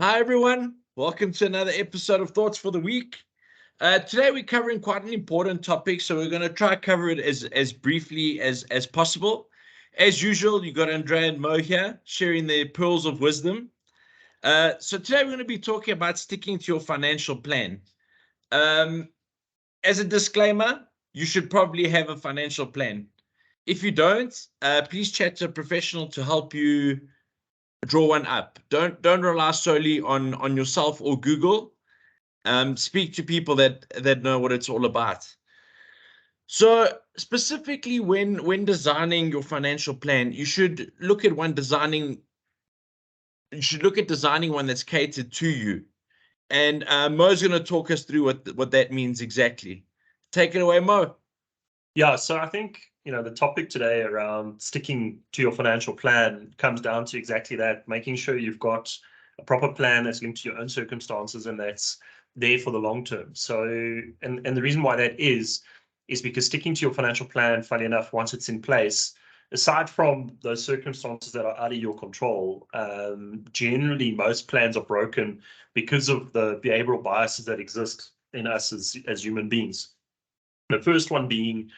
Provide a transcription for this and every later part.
Hi, everyone. Welcome to another episode of Thoughts for the Week. Today, we're covering quite an important topic, so we're going to try to cover it as briefly as possible. As usual, you got Andrea and Mo here sharing their pearls of wisdom. So today, we're going to be talking about sticking to your financial plan. As a disclaimer, you should probably have a financial plan. If you don't, please chat to a professional to help you draw one up. Don't rely solely on yourself or Google. Speak to people that know what it's all about. So specifically when designing your financial plan, you should look at designing one that's catered to you. And Mo's going to talk us through what that means exactly. Take it away, Mo. Yeah, so I think, the topic today around sticking to your financial plan comes down to exactly that, making sure you've got a proper plan that's linked to your own circumstances and that's there for the long term. So, and the reason why that is because sticking to your financial plan, funny enough, once it's in place, aside from those circumstances that are out of your control, generally most plans are broken because of the behavioral biases that exist in us as human beings. The first one being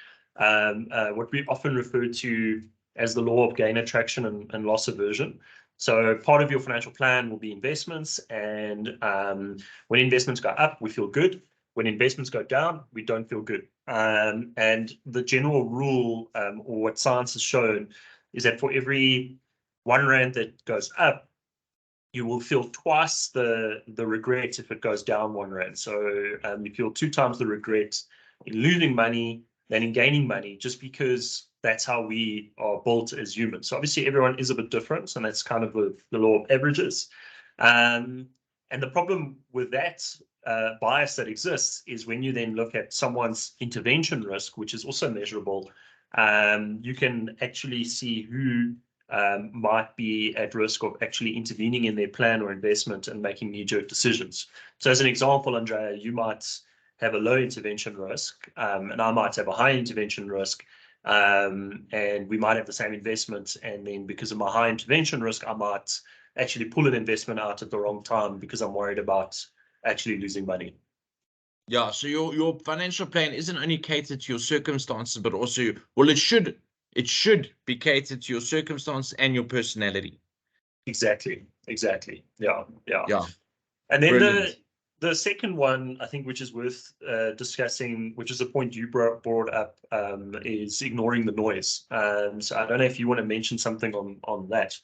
what we often refer to as the law of gain attraction and loss aversion. So part of your financial plan will be investments, and when investments go up, we feel good. When investments go down, we don't feel good. And the general rule, or what science has shown, is that for every R1 that goes up, you will feel twice the regret if it goes down R1. So you feel 2 times the regret in losing money than in gaining money, just because that's how we are built as humans. So obviously everyone is a bit different, and that's kind of the law of averages. And the problem with that bias that exists is when you then look at someone's intervention risk, which is also measurable, you can actually see who might be at risk of actually intervening in their plan or investment and making knee-jerk decisions. So as an example, Andrea, you might have a low intervention risk, and I might have a high intervention risk, and we might have the same investment, and then because of my high intervention risk, I might actually pull an investment out at the wrong time because I'm worried about actually losing money. Yeah, so your financial plan isn't only catered to your circumstances, but also, well, it should be catered to your circumstance and your personality. Exactly. Yeah. Yeah, And then brilliant. the second one, I think, which is worth discussing, which is a point you brought up, is ignoring the noise. So I don't know if you want to mention something on that.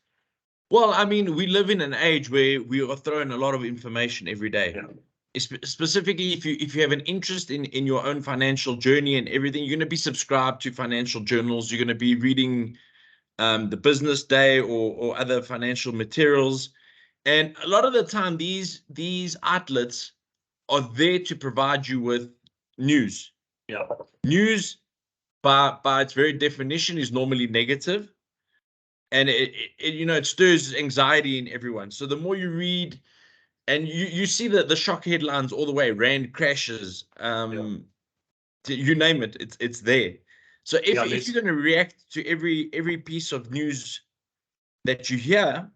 Well, I mean, we live in an age where we are thrown a lot of information every day. Yeah. Specifically, if you have an interest in your own financial journey and everything, you're going to be subscribed to financial journals. You're going to be reading the Business Day or other financial materials. And a lot of the time, these outlets are there to provide you with news. Yeah. News, by its very definition, is normally negative, and it stirs anxiety in everyone. So the more you read, and you see the shock headlines all the way, Rand crashes, you name it, it's there. So if you're going to react to every piece of news that you hear,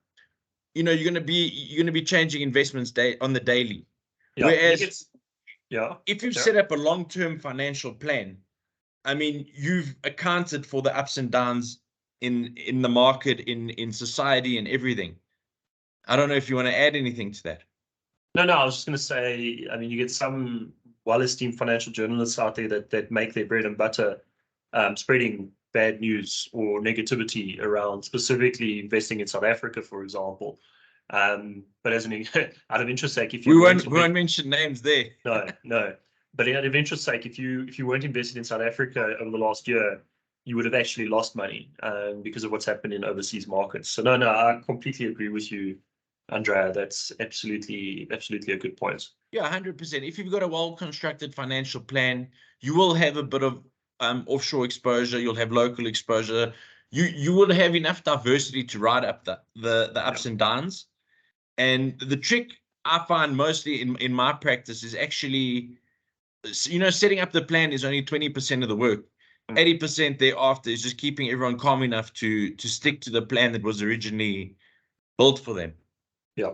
you're going to be changing investments on the daily. Yeah. Whereas if you've Yeah. set up a long-term financial plan, I mean, you've accounted for the ups and downs in the market, in society, and everything. I don't know if you want to add anything to that. No, I was just going to say, I mean, you get some well-esteemed financial journalists out there that make their bread and butter spreading bad news or negativity around specifically investing in South Africa, for example. But as an out of interest sake, if you we won't mention names there. No. But out of interest sake, if you weren't invested in South Africa over the last year, you would have actually lost money because of what's happened in overseas markets. So no, I completely agree with you, Andrea. That's absolutely a good point. Yeah, 100%. If you've got a well-constructed financial plan, you will have a bit of offshore exposure. You'll have local exposure. You will have enough diversity to ride up the ups and downs. And the trick I find mostly in my practice is actually, setting up the plan is only 20% of the work. 80% thereafter is just keeping everyone calm enough to stick to the plan that was originally built for them. Yeah.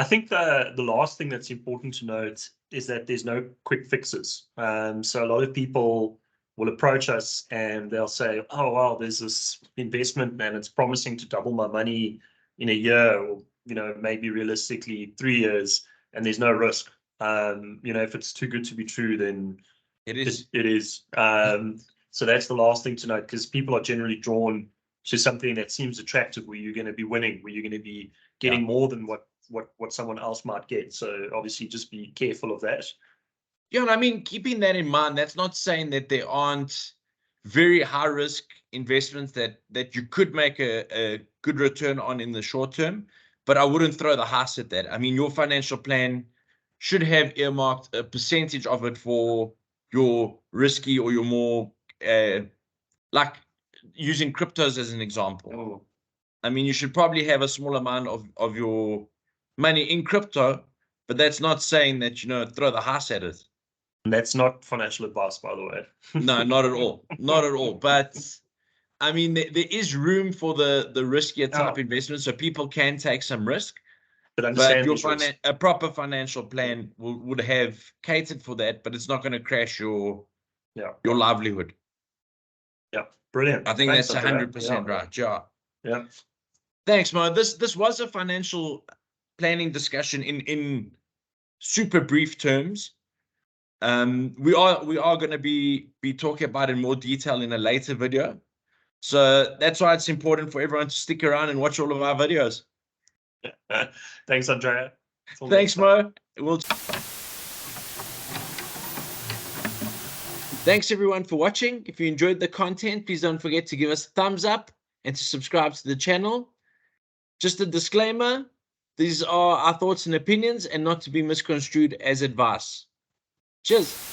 I think the last thing that's important to note is that there's no quick fixes. So a lot of people will approach us and they'll say, oh, wow, there's this investment and it's promising to double my money in a year, or, maybe realistically 3 years, and there's no risk. If it's too good to be true, then It is. it is. So that's the last thing to note, because people are generally drawn to something that seems attractive, where you're going to be winning, where you're going to be getting more than what someone else might get. So obviously just be careful of that. Yeah, and I mean, keeping that in mind, that's not saying that there aren't very high risk investments that you could make a good return on in the short term, but I wouldn't throw the house at that. I mean, your financial plan should have earmarked a percentage of it for your risky or your more like using cryptos as an example. Oh. I mean, you should probably have a small amount of your money in crypto, but that's not saying that, throw the house at it. And that's not financial advice, by the way. No, not at all. Not at all. But I mean, there is room for the riskier type investment, so people can take some risk. But understand a proper financial plan would have catered for that, but it's not going to crash your livelihood. Yeah, brilliant. I think that's 100% right. Yeah. Thanks, Mo. This was a financial planning discussion in super brief terms. We are going to be talking about it in more detail in a later video. So that's why it's important for everyone to stick around and watch all of our videos. Thanks, Andrea. Thanks, Mo. Thanks, everyone, for watching. If you enjoyed the content, please don't forget to give us a thumbs up and to subscribe to the channel. Just a disclaimer, these are our thoughts and opinions and not to be misconstrued as advice. Cheers.